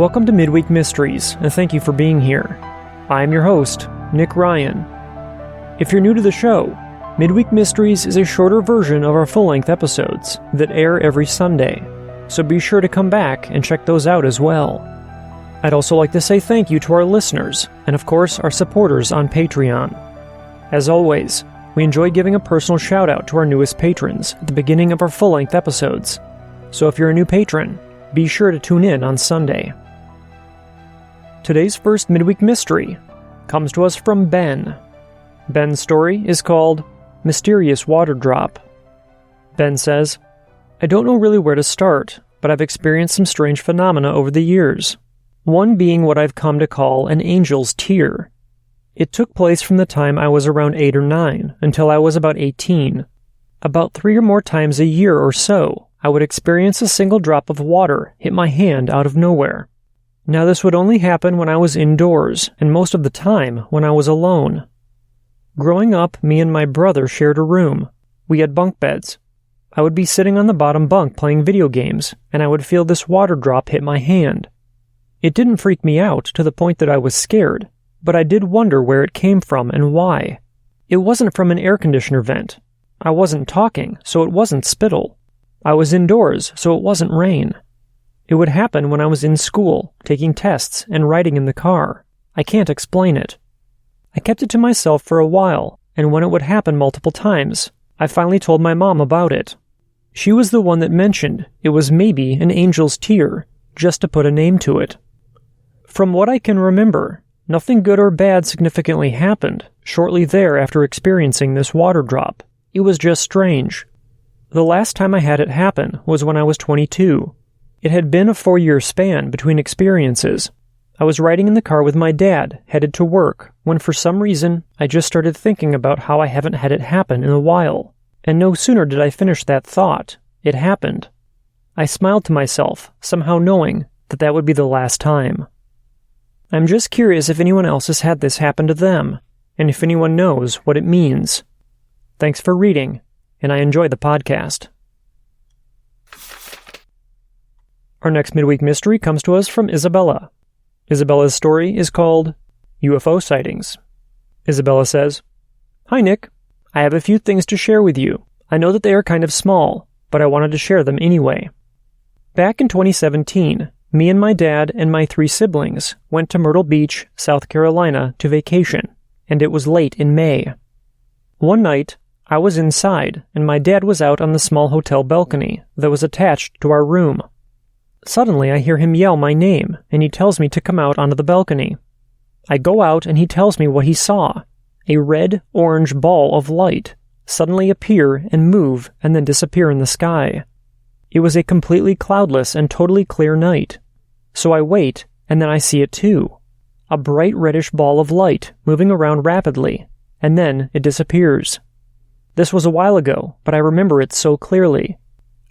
Welcome to Midweek Mysteries, and thank you for being here. I am your host, Nick Ryan. If you're new to the show, Midweek Mysteries is a shorter version of our full-length episodes that air every Sunday, so be sure to come back and check those out as well. I'd also like to say thank you to our listeners, and of course our supporters on Patreon. As always, we enjoy giving a personal shout-out to our newest patrons at the beginning of our full-length episodes, so if you're a new patron, be sure to tune in on Sunday. Today's first Midweek Mystery comes to us from Ben. Ben's story is called Mysterious Water Drop. Ben says, I don't know really where to start, but I've experienced some strange phenomena over the years. One being what I've come to call an angel's tear. It took place from the time I was around 8 or 9 until I was about 18. About 3 or more times a year or so, I would experience a single drop of water hit my hand out of nowhere. Now this would only happen when I was indoors, and most of the time when I was alone. Growing up, me and my brother shared a room. We had bunk beds. I would be sitting on the bottom bunk playing video games, and I would feel this water drop hit my hand. It didn't freak me out to the point that I was scared, but I did wonder where it came from and why. It wasn't from an air conditioner vent. I wasn't talking, so it wasn't spittle. I was indoors, so it wasn't rain. It would happen when I was in school, taking tests and riding in the car. I can't explain it. I kept it to myself for a while, and when it would happen multiple times, I finally told my mom about it. She was the one that mentioned it was maybe an angel's tear, just to put a name to it. From what I can remember, nothing good or bad significantly happened shortly thereafter experiencing this water drop. It was just strange. The last time I had it happen was when I was 22. It had been a 4-year span between experiences. I was riding in the car with my dad, headed to work, when for some reason I just started thinking about how I haven't had it happen in a while. And no sooner did I finish that thought, it happened. I smiled to myself, somehow knowing that that would be the last time. I'm just curious if anyone else has had this happen to them, and if anyone knows what it means. Thanks for reading, and I enjoy the podcast. Our next midweek mystery comes to us from Isabella. Isabella's story is called UFO Sightings. Isabella says, Hi Nick, I have a few things to share with you. I know that they are kind of small, but I wanted to share them anyway. Back in 2017, me and my dad and my 3 siblings went to Myrtle Beach, South Carolina to vacation, and it was late in May. One night, I was inside, and my dad was out on the small hotel balcony that was attached to our room. Suddenly, I hear him yell my name, and he tells me to come out onto the balcony. I go out, and he tells me what he saw. A red-orange ball of light suddenly appear and move and then disappear in the sky. It was a completely cloudless and totally clear night. So I wait, and then I see it too. A bright reddish ball of light moving around rapidly, and then it disappears. This was a while ago, but I remember it so clearly.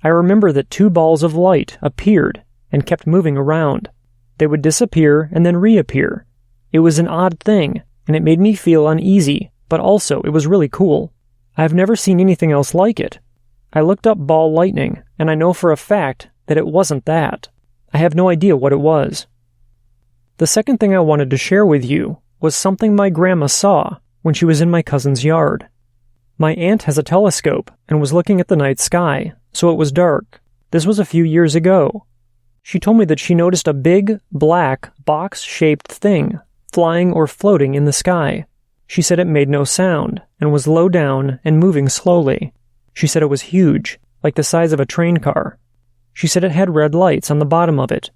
I remember that 2 balls of light appeared and kept moving around. They would disappear and then reappear. It was an odd thing, and it made me feel uneasy, but also it was really cool. I've never seen anything else like it. I looked up ball lightning, and I know for a fact that it wasn't that. I have no idea what it was. The second thing I wanted to share with you was something my grandma saw when she was in my cousin's yard. My aunt has a telescope and was looking at the night sky, so it was dark. This was a few years ago. She told me that she noticed a big, black, box-shaped thing flying or floating in the sky. She said it made no sound and was low down and moving slowly. She said it was huge, like the size of a train car. She said it had red lights on the bottom of it.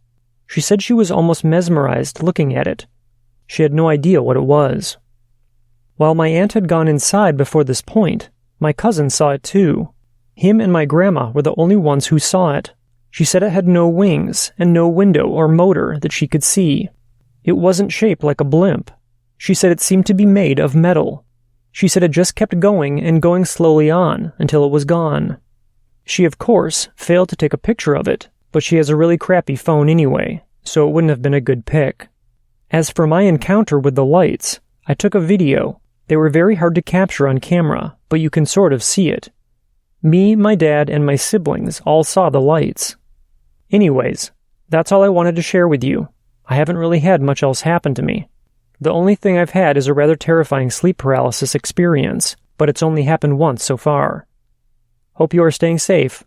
She said she was almost mesmerized looking at it. She had no idea what it was. While my aunt had gone inside before this point, my cousin saw it too. Him and my grandma were the only ones who saw it. She said it had no wings and no window or motor that she could see. It wasn't shaped like a blimp. She said it seemed to be made of metal. She said it just kept going and going slowly on until it was gone. She, of course, failed to take a picture of it, but she has a really crappy phone anyway, so it wouldn't have been a good pic. As for my encounter with the lights, I took a video. They were very hard to capture on camera, but you can sort of see it. Me, my dad, and my siblings all saw the lights. Anyways, that's all I wanted to share with you. I haven't really had much else happen to me. The only thing I've had is a rather terrifying sleep paralysis experience, but it's only happened once so far. Hope you are staying safe.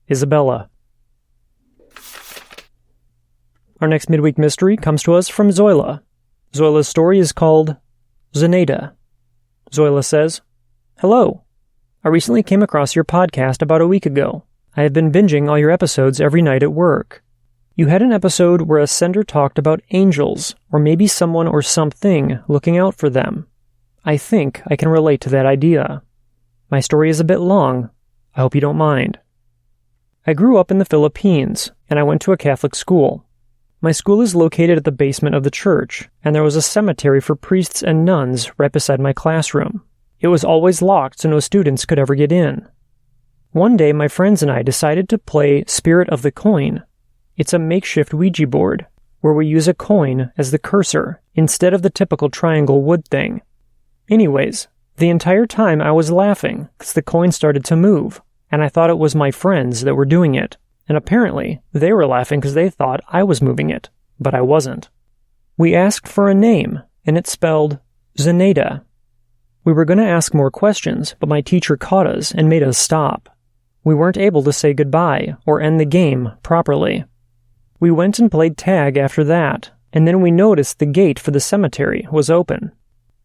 Isabella. Our next midweek mystery comes to us from Zoila. Zoila's story is called Zenaida. Zoila says, "Hello. I recently came across your podcast about a week ago. I have been binging all your episodes every night at work. You had an episode where a sender talked about angels, or maybe someone or something looking out for them. I think I can relate to that idea. My story is a bit long. I hope you don't mind. I grew up in the Philippines, and I went to a Catholic school. My school is located at the basement of the church, and there was a cemetery for priests and nuns right beside my classroom. It was always locked so no students could ever get in. One day, my friends and I decided to play Spirit of the Coin. It's a makeshift Ouija board, where we use a coin as the cursor instead of the typical triangle wood thing. Anyways, the entire time I was laughing because the coin started to move, and I thought it was my friends that were doing it, and apparently they were laughing because they thought I was moving it, but I wasn't. We asked for a name, and it spelled Zenaida. We were going to ask more questions, but my teacher caught us and made us stop. We weren't able to say goodbye or end the game properly. We went and played tag after that, and then we noticed the gate for the cemetery was open.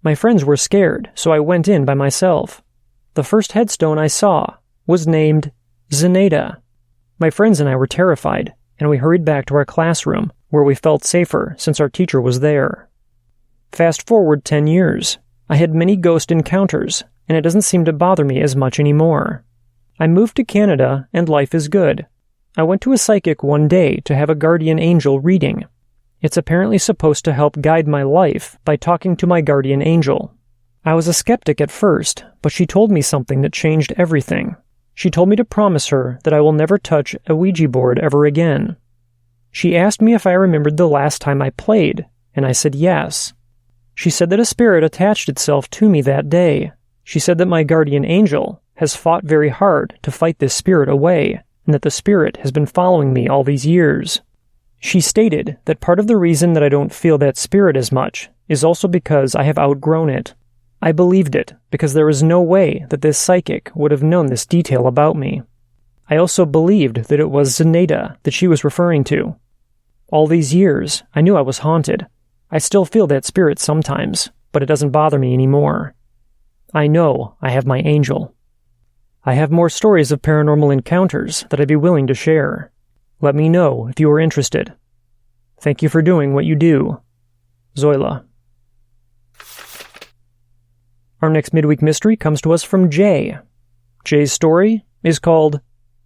My friends were scared, so I went in by myself. The first headstone I saw was named Zenaida. My friends and I were terrified, and we hurried back to our classroom, where we felt safer since our teacher was there. Fast forward 10 years. I had many ghost encounters, and it doesn't seem to bother me as much anymore. I moved to Canada, and life is good. I went to a psychic one day to have a guardian angel reading. It's apparently supposed to help guide my life by talking to my guardian angel. I was a skeptic at first, but she told me something that changed everything. She told me to promise her that I will never touch a Ouija board ever again. She asked me if I remembered the last time I played, and I said yes. She said that a spirit attached itself to me that day. She said that my guardian angel has fought very hard to fight this spirit away, and that the spirit has been following me all these years. She stated that part of the reason that I don't feel that spirit as much is also because I have outgrown it. I believed it because there was no way that this psychic would have known this detail about me. I also believed that it was Zenaida that she was referring to. All these years, I knew I was haunted. I still feel that spirit sometimes, but it doesn't bother me anymore. I know I have my angel. I have more stories of paranormal encounters that I'd be willing to share. Let me know if you are interested. Thank you for doing what you do. Zoila. Our next midweek mystery comes to us from Jay. Jay's story is called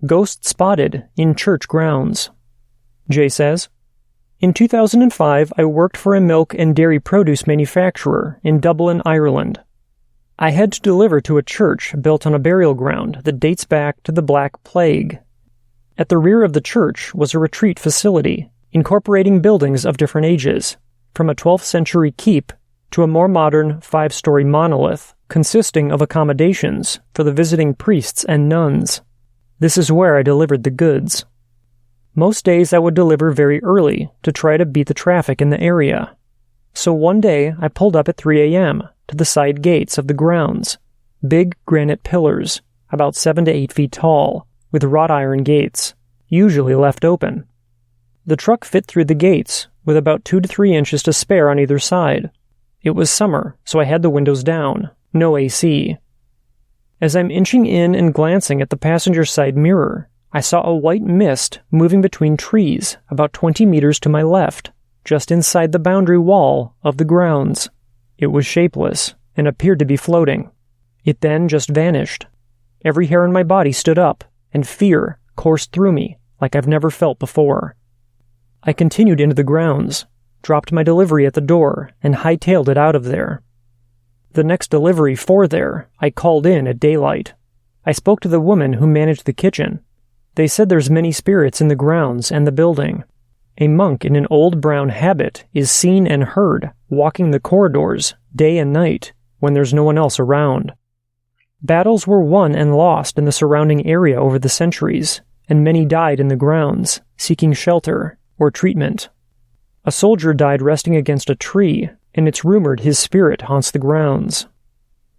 Ghost Spotted in Church Grounds. Jay says, in 2005, I worked for a milk and dairy produce manufacturer in Dublin, Ireland. I had to deliver to a church built on a burial ground that dates back to the Black Plague. At the rear of the church was a retreat facility, incorporating buildings of different ages, from a 12th century keep to a more modern 5-story monolith consisting of accommodations for the visiting priests and nuns. This is where I delivered the goods. Most days I would deliver very early to try to beat the traffic in the area. So one day I pulled up at 3 a.m. to the side gates of the grounds, big granite pillars, about 7 to 8 feet tall, with wrought iron gates, usually left open. The truck fit through the gates, with about 2 to 3 inches to spare on either side. It was summer, so I had the windows down, no AC. As I'm inching in and glancing at the passenger side mirror, I saw a white mist moving between trees about 20 meters to my left, just inside the boundary wall of the grounds. It was shapeless and appeared to be floating. It then just vanished. Every hair on my body stood up, and fear coursed through me like I've never felt before. I continued into the grounds, dropped my delivery at the door, and hightailed it out of there. The next delivery for there, I called in at daylight. I spoke to the woman who managed the kitchen. They said there's many spirits in the grounds and the building. A monk in an old brown habit is seen and heard walking the corridors day and night when there's no one else around. Battles were won and lost in the surrounding area over the centuries, and many died in the grounds, seeking shelter or treatment. A soldier died resting against a tree, and it's rumored his spirit haunts the grounds.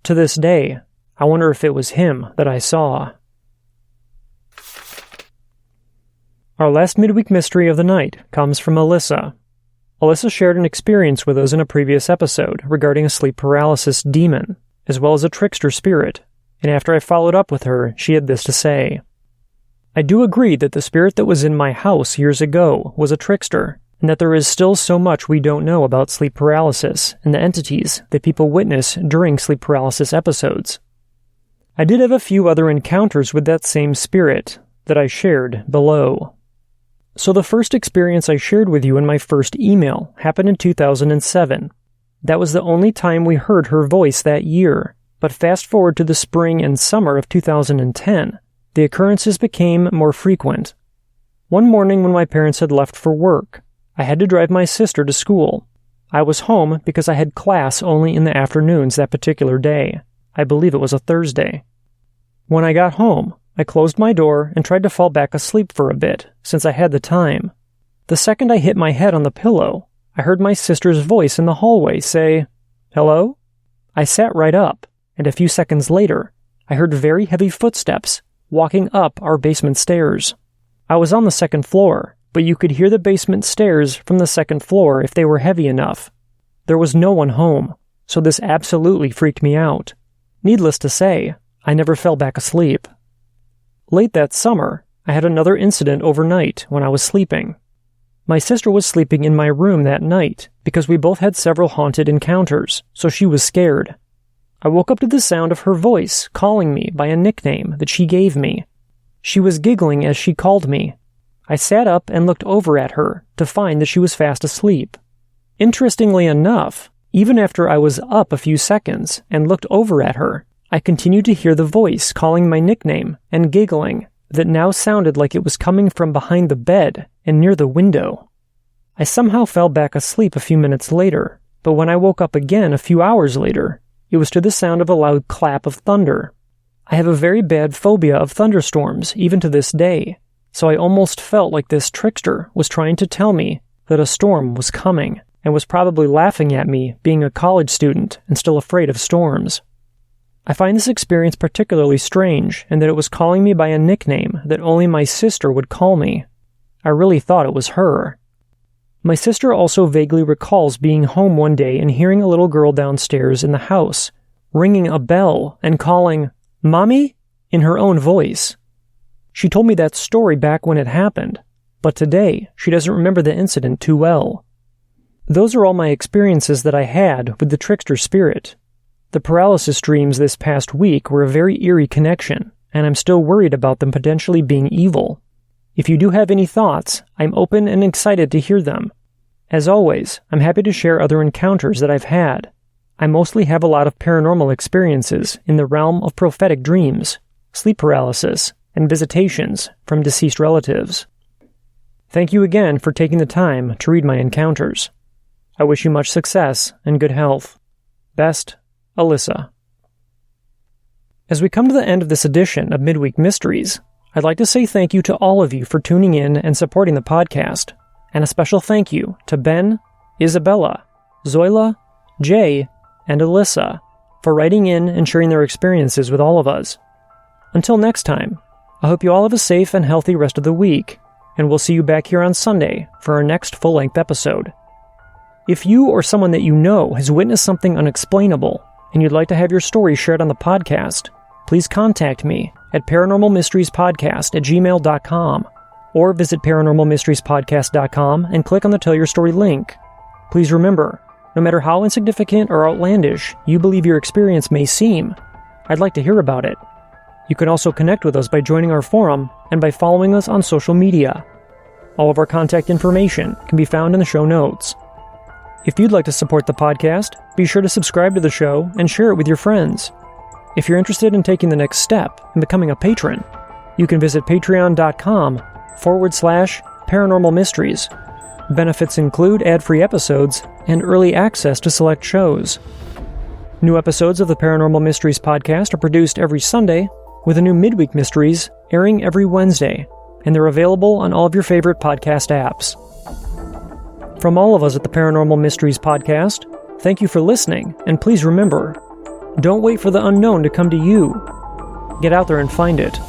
To this day, I wonder if it was him that I saw. Our last midweek mystery of the night comes from Alyssa. Alyssa shared an experience with us in a previous episode regarding a sleep paralysis demon, as well as a trickster spirit, and after I followed up with her, she had this to say. I do agree that the spirit that was in my house years ago was a trickster, and that there is still so much we don't know about sleep paralysis and the entities that people witness during sleep paralysis episodes. I did have a few other encounters with that same spirit that I shared below. So the first experience I shared with you in my first email happened in 2007. That was the only time we heard her voice that year, but fast forward to the spring and summer of 2010, the occurrences became more frequent. One morning when my parents had left for work, I had to drive my sister to school. I was home because I had class only in the afternoons that particular day. I believe it was a Thursday. When I got home, I closed my door and tried to fall back asleep for a bit, since I had the time. The second I hit my head on the pillow, I heard my sister's voice in the hallway say, "Hello?" I sat right up, and a few seconds later, I heard very heavy footsteps walking up our basement stairs. I was on the second floor, but you could hear the basement stairs from the second floor if they were heavy enough. There was no one home, so this absolutely freaked me out. Needless to say, I never fell back asleep. Late that summer, I had another incident overnight when I was sleeping. My sister was sleeping in my room that night because we both had several haunted encounters, so she was scared. I woke up to the sound of her voice calling me by a nickname that she gave me. She was giggling as she called me. I sat up and looked over at her to find that she was fast asleep. Interestingly enough, even after I was up a few seconds and looked over at her, I continued to hear the voice calling my nickname and giggling that now sounded like it was coming from behind the bed and near the window. I somehow fell back asleep a few minutes later, but when I woke up again a few hours later, it was to the sound of a loud clap of thunder. I have a very bad phobia of thunderstorms, even to this day, so I almost felt like this trickster was trying to tell me that a storm was coming, and was probably laughing at me being a college student and still afraid of storms. I find this experience particularly strange, and that it was calling me by a nickname that only my sister would call me. I really thought it was her. My sister also vaguely recalls being home one day and hearing a little girl downstairs in the house, ringing a bell and calling, "Mommy?" in her own voice. She told me that story back when it happened, but today she doesn't remember the incident too well. Those are all my experiences that I had with the trickster spirit. The paralysis dreams this past week were a very eerie connection, and I'm still worried about them potentially being evil. If you do have any thoughts, I'm open and excited to hear them. As always, I'm happy to share other encounters that I've had. I mostly have a lot of paranormal experiences in the realm of prophetic dreams, sleep paralysis, and visitations from deceased relatives. Thank you again for taking the time to read my encounters. I wish you much success and good health. Best, Alyssa. As we come to the end of this edition of Midweek Mysteries, I'd like to say thank you to all of you for tuning in and supporting the podcast, and a special thank you to Ben, Isabella, Zoila, Jay, and Alyssa for writing in and sharing their experiences with all of us. Until next time, I hope you all have a safe and healthy rest of the week, and we'll see you back here on Sunday for our next full-length episode. If you or someone that you know has witnessed something unexplainable, and you'd like to have your story shared on the podcast, please contact me at paranormalmysteriespodcast@gmail.com or visit paranormalmysteriespodcast.com and click on the Tell Your Story link. Please remember, no matter how insignificant or outlandish you believe your experience may seem, I'd like to hear about it. You can also connect with us by joining our forum and by following us on social media. All of our contact information can be found in the show notes. If you'd like to support the podcast, be sure to subscribe to the show and share it with your friends. If you're interested in taking the next step and becoming a patron, you can visit patreon.com/paranormal mysteries. Benefits include ad-free episodes and early access to select shows. New episodes of the Paranormal Mysteries podcast are produced every Sunday, with a new Midweek Mysteries airing every Wednesday, and they're available on all of your favorite podcast apps. From all of us at the Paranormal Mysteries Podcast, thank you for listening, and please remember, don't wait for the unknown to come to you. Get out there and find it.